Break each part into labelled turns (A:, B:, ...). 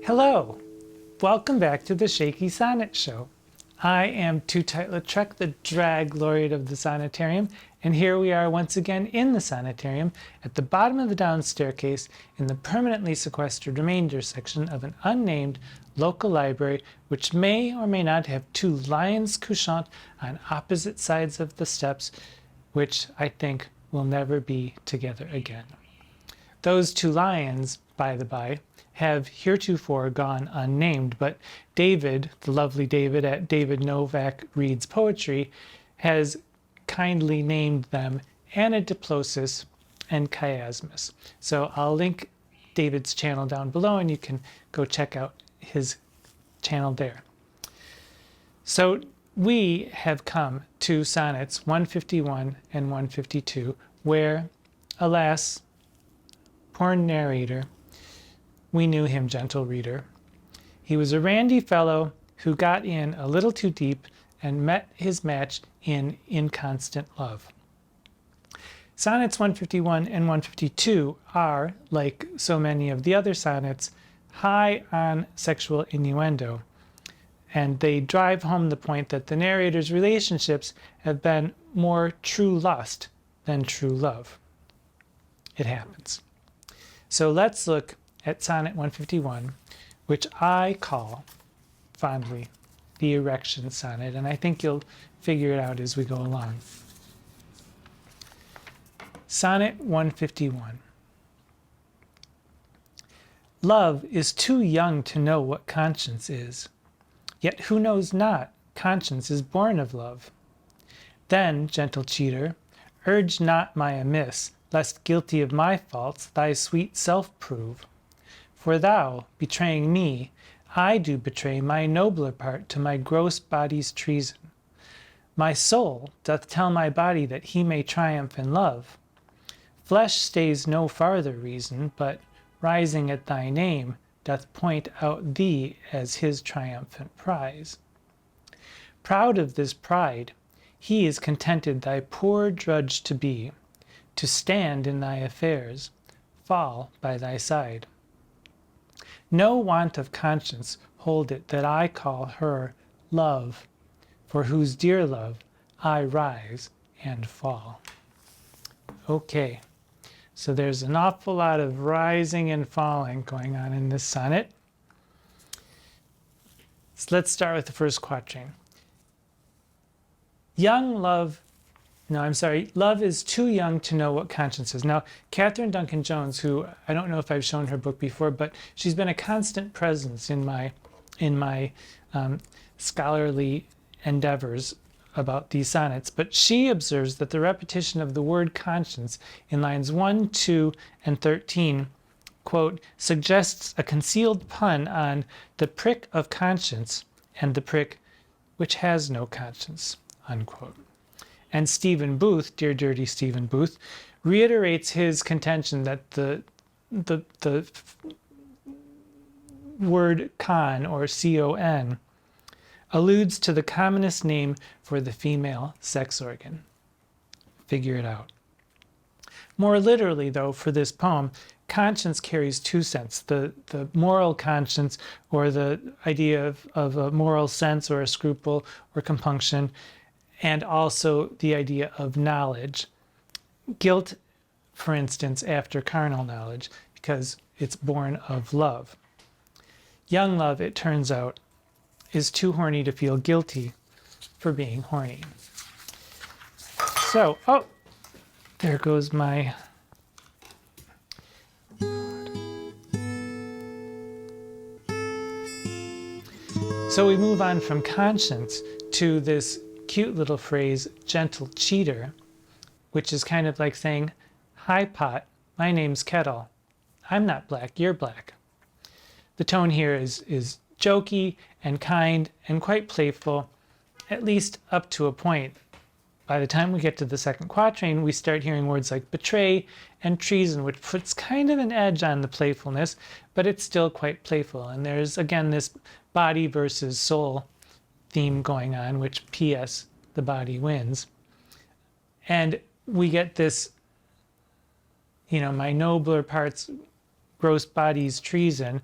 A: Hello! Welcome back to the Shakey Sonnet Show. I am Tootight Lautrec, the drag laureate of the Sonnetarium, and here we are once again in the Sonnetarium at the bottom of the down staircase in the permanently sequestered remainder section of an unnamed local library which may or may not have two lions couchant on opposite sides of the steps, which I think will never be together again. Those two lions, by the by, have heretofore gone unnamed, but David, the lovely David at David Novak Reads Poetry, has kindly named them Anadiplosis and Chiasmus. So I'll link David's channel down below and you can go check out his channel there. So we have come to Sonnets 151 and 152, where, alas, poor narrator, we knew him, gentle reader. He was a randy fellow who got in a little too deep and met his match in inconstant love. Sonnets 151 and 152 are, like so many of the other sonnets, high on sexual innuendo, and they drive home the point that the narrator's relationships have been more true lust than true love. It happens. So let's look at Sonnet 151, which I call fondly the erection sonnet, and I think you'll figure it out as we go along. Sonnet 151. Love is too young to know what conscience is, yet who knows not conscience is born of love? Then, gentle cheater, urge not my amiss, lest guilty of my faults thy sweet self prove. For thou, betraying me, I do betray my nobler part to my gross body's treason. My soul doth tell my body that he may triumph in love. Flesh stays no farther reason, but, rising at thy name, doth point out thee as his triumphant prize. Proud of this pride, he is contented thy poor drudge to be, to stand in thy affairs, fall by thy side. No want of conscience hold it that I call her love, for whose dear love I rise and fall. Okay, so there's an awful lot of rising and falling going on in this sonnet. So let's start with the first quatrain. Love is too young to know what conscience is. Now, Catherine Duncan-Jones, who I don't know if I've shown her book before, but she's been a constant presence in my scholarly endeavors about these sonnets. But she observes that the repetition of the word conscience in lines 1, 2, and 13, quote, suggests a concealed pun on the prick of conscience and the prick which has no conscience, unquote. And Stephen Booth, dear dirty Stephen Booth, reiterates his contention that the word con, or con, alludes to the commonest name for the female sex organ. Figure it out. More literally, though, for this poem, conscience carries two senses. The moral conscience, or the idea of a moral sense or a scruple or compunction, and also the idea of knowledge. Guilt, for instance, after carnal knowledge, because it's born of love. Young love, it turns out, is too horny to feel guilty for being horny. So, oh, there goes my... So we move on from conscience to this cute little phrase, gentle cheater, which is kind of like saying, hi pot, my name's Kettle. I'm not black, you're black. The tone here is jokey and kind and quite playful, at least up to a point. By the time we get to the second quatrain, we start hearing words like betray and treason, which puts kind of an edge on the playfulness, but it's still quite playful. And there's, again, this body versus soul theme going on, which P.S. the body wins. And we get this, my nobler parts, gross body's treason.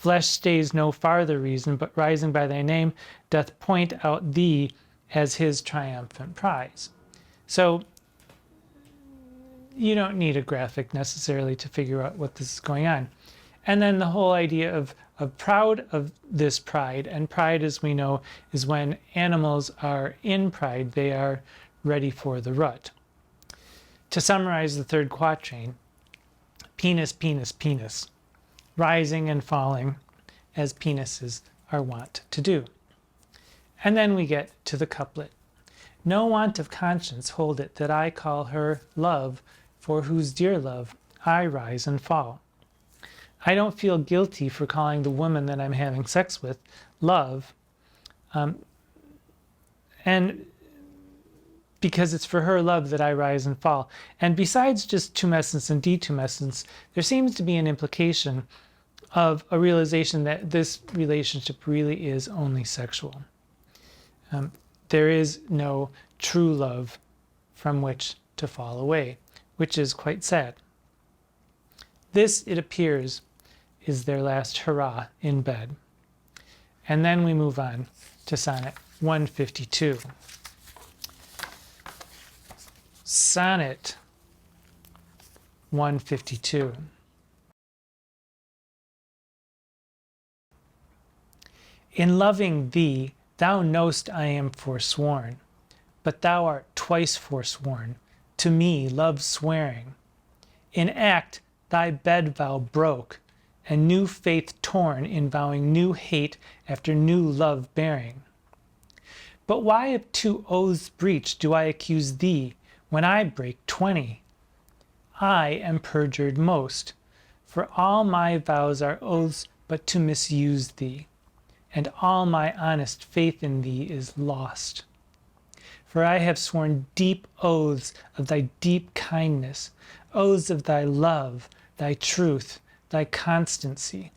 A: Flesh stays no farther reason, but rising by thy name, doth point out thee as his triumphant prize. So you don't need a graphic necessarily to figure out what this is going on. And then the whole idea of proud of this pride, and pride, as we know, is when animals are in pride, they are ready for the rut. To summarize the third quatrain, penis, penis, penis, rising and falling as penises are wont to do. And then we get to the couplet. No want of conscience hold it that I call her love, for whose dear love I rise and fall. I don't feel guilty for calling the woman that I'm having sex with love, and because it's for her love that I rise and fall. And besides just tumescence and detumescence, there seems to be an implication of a realization that this relationship really is only sexual. There is no true love from which to fall away, which is quite sad. This, it appears, is their last hurrah in bed. And then we move on to Sonnet 152. Sonnet 152. In loving thee, thou know'st I am forsworn, but thou art twice forsworn, to me love swearing. In act thy bed vow broke, and new faith torn in vowing new hate after new love bearing. But why of 2 oaths breach do I accuse thee, when I break 20? I am perjured most, for all my vows are oaths but to misuse thee, and all my honest faith in thee is lost. For I have sworn deep oaths of thy deep kindness, oaths of thy love, thy truth, thy constancy,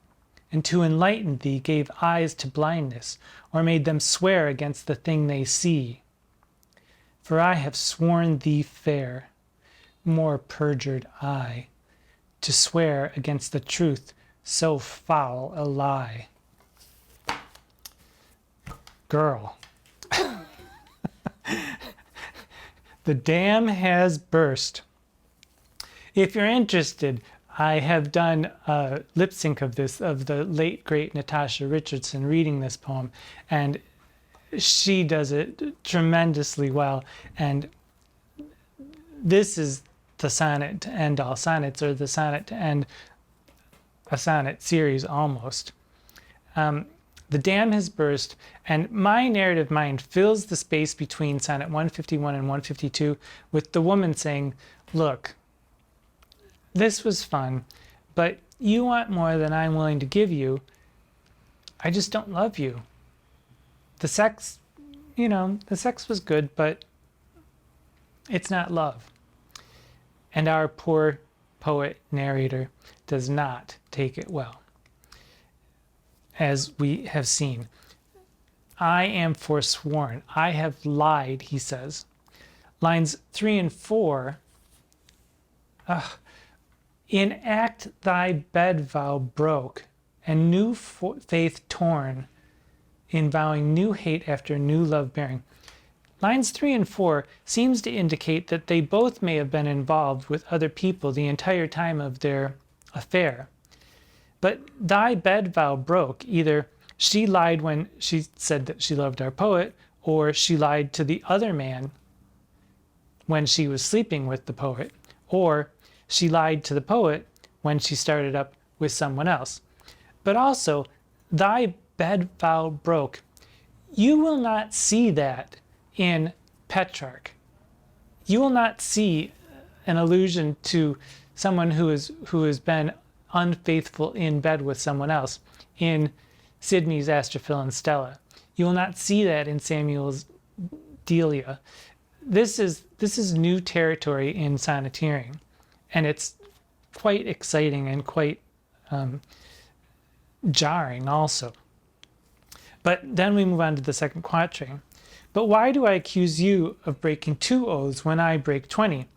A: and to enlighten thee gave eyes to blindness, or made them swear against the thing they see. For I have sworn thee fair, more perjured I, to swear against the truth so foul a lie. Girl. The dam has burst. If you're interested, I have done a lip sync of this, of the late, great Natasha Richardson reading this poem, and she does it tremendously well. And this is the sonnet to end all sonnets, or the sonnet to end a sonnet series almost. The dam has burst, and my narrative mind fills the space between Sonnet 151 and 152 with the woman saying, look, this was fun, but you want more than I'm willing to give you. I just don't love you. The sex, the sex was good, but it's not love. And our poor poet narrator does not take it well. As we have seen, I am forsworn. I have lied, he says. Lines 3 and 4, in act thy bed vow broke, and new faith torn, in vowing new hate after new love bearing. Lines 3 and 4 seems to indicate that they both may have been involved with other people the entire time of their affair. But thy bed vow broke. Either she lied when she said that she loved our poet, or she lied to the other man when she was sleeping with the poet, or she lied to the poet when she started up with someone else. But also, thy bed vow broke. You will not see that in Petrarch. You will not see an allusion to someone who has been unfaithful in bed with someone else in Sidney's Astrophil and Stella. You will not see that in Samuel's Delia. This is new territory in sonneteering, and it's quite exciting and quite jarring also. But then we move on to the second quatrain. But why do I accuse you of breaking 2 oaths when I break 20?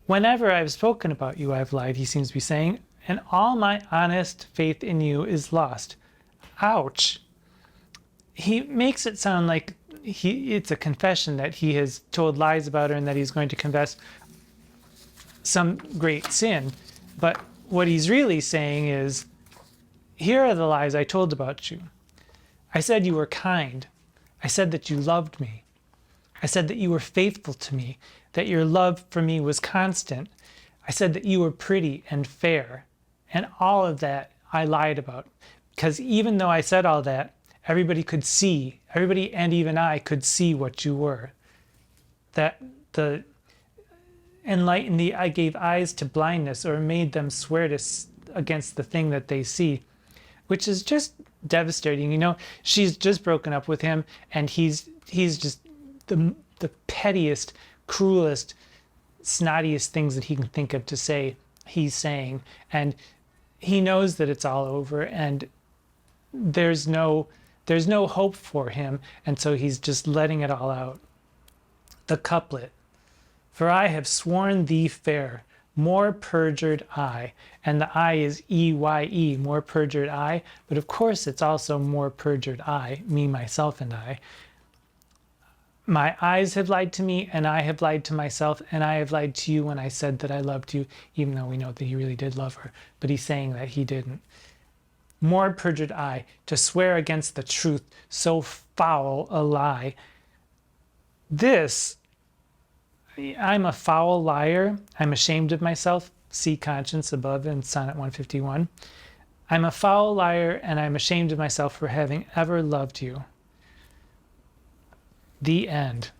A: Whenever I've spoken about you, I've lied, he seems to be saying, and all my honest faith in you is lost. Ouch. He makes it sound like it's a confession that he has told lies about her and that he's going to confess some great sin. But what he's really saying is, here are the lies I told about you. I said you were kind. I said that you loved me. I said that you were faithful to me, that your love for me was constant. I said that you were pretty and fair. And all of that I lied about. Because even though I said all that, everybody could see, everybody and even I could see what you were. That the enlightened the I gave eyes to blindness, or made them swear against the thing that they see, which is just devastating. You know, she's just broken up with him, and he's just the pettiest, cruelest, snottiest things that he can think of to say, he's saying, and he knows that it's all over, and there's no hope for him, and so he's just letting it all out. The couplet: for I have sworn thee fair, more perjured I. And the I is E-Y-E, more perjured I. But of course it's also more perjured I, me, myself, and I. My eyes have lied to me, and I have lied to myself, and I have lied to you when I said that I loved you, even though we know that he really did love her. But he's saying that he didn't. More perjured I, to swear against the truth, so foul a lie. This, I'm a foul liar. I'm ashamed of myself. See conscience above in Sonnet 151. I'm a foul liar, and I'm ashamed of myself for having ever loved you. The end.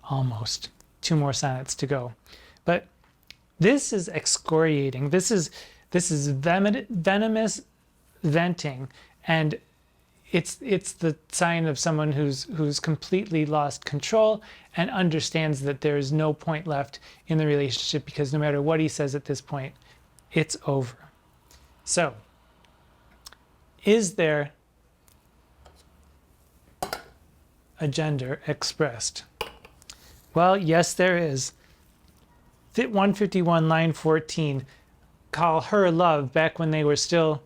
A: Almost. 2 more sonnets to go. But this is excoriating. This is venomous venting, and it's the sign of someone who's completely lost control and understands that there is no point left in the relationship, because no matter what he says at this point, it's over. So, is there a gender expressed? Well, yes, there is. Fit 151, line 14. Call her love, back when they were still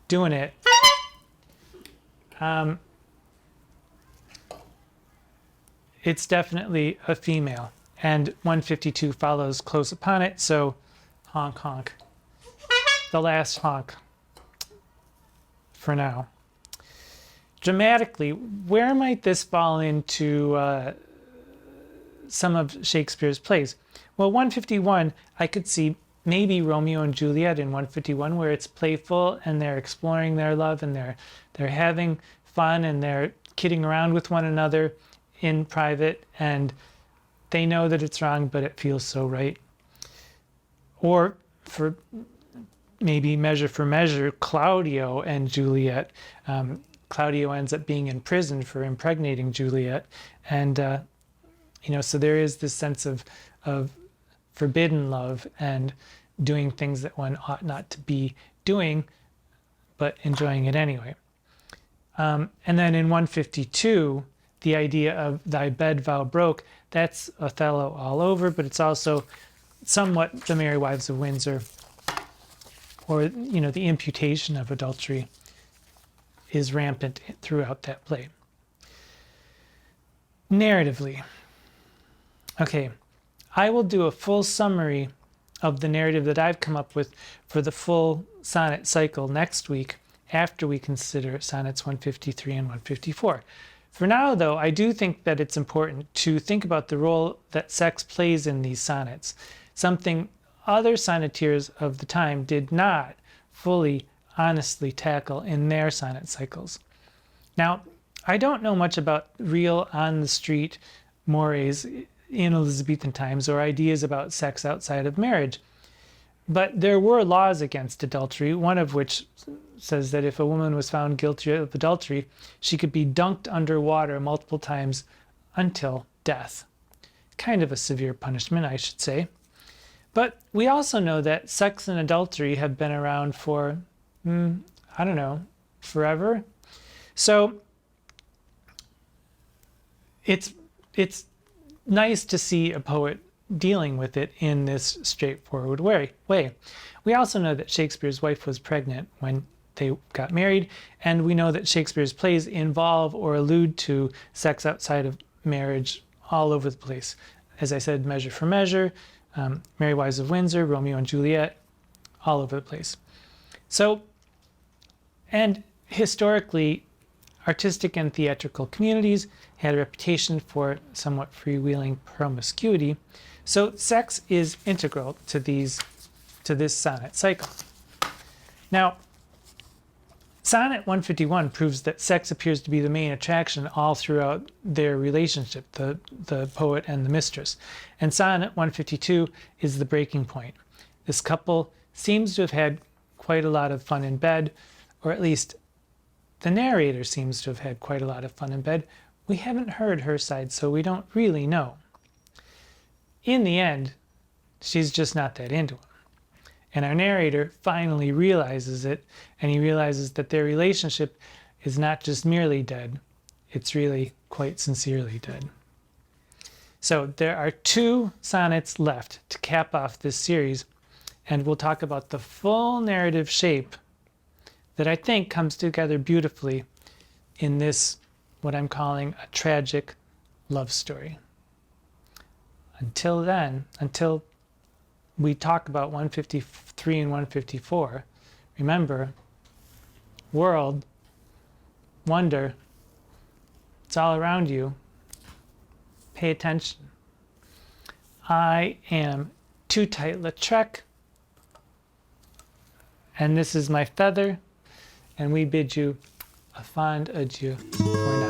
A: doing it. It's definitely a female, and 152 follows close upon it, so honk honk. The last honk for now. Dramatically, where might this fall into some of Shakespeare's plays? Well, 151, I could see maybe Romeo and Juliet in 151, where it's playful and they're exploring their love and they're having fun and they're kidding around with one another in private, and they know that it's wrong, but it feels so right. Or for maybe measure for measure, Claudio and Juliet. Claudio ends up being in prison for impregnating Juliet, and so there is this sense of forbidden love and doing things that one ought not to be doing, but enjoying it anyway. And then in 152, the idea of thy bed vow broke, that's Othello all over, but it's also somewhat the Merry Wives of Windsor, or the imputation of adultery is rampant throughout that play. Narratively, okay, I will do a full summary of the narrative that I've come up with for the full sonnet cycle next week, after we consider sonnets 153 and 154. For now, though, I do think that it's important to think about the role that sex plays in these sonnets, something other sonneteers of the time did not fully, honestly tackle in their sonnet cycles. Now, I don't know much about real on-the-street mores in Elizabethan times or ideas about sex outside of marriage, but there were laws against adultery, one of which says that if a woman was found guilty of adultery, she could be dunked under water multiple times until death. Kind of a severe punishment, I should say. But we also know that sex and adultery have been around for, I don't know, forever. So it's nice to see a poet dealing with it in this straightforward way. We also know that Shakespeare's wife was pregnant when they got married, and we know that Shakespeare's plays involve or allude to sex outside of marriage all over the place. As I said, Measure for Measure, Merry Wives of Windsor, Romeo and Juliet, all over the place. So, and historically, artistic and theatrical communities had a reputation for somewhat freewheeling promiscuity, so sex is integral to this sonnet cycle. Now, Sonnet 151 proves that sex appears to be the main attraction all throughout their relationship, the poet and the mistress. And Sonnet 152 is the breaking point. This couple seems to have had quite a lot of fun in bed, or at least the narrator seems to have had quite a lot of fun in bed. We haven't heard her side, so we don't really know. In the end, she's just not that into him. And our narrator finally realizes it, and he realizes that their relationship is not just merely dead, it's really quite sincerely dead. So there are 2 sonnets left to cap off this series, and we'll talk about the full narrative shape that I think comes together beautifully in this, what I'm calling a tragic love story. Until then, until we talk about 153 and 154, remember, world, wonder, it's all around you. Pay attention. I am Tootight Lautrec, and this is my feather, and we bid you a fond adieu for now.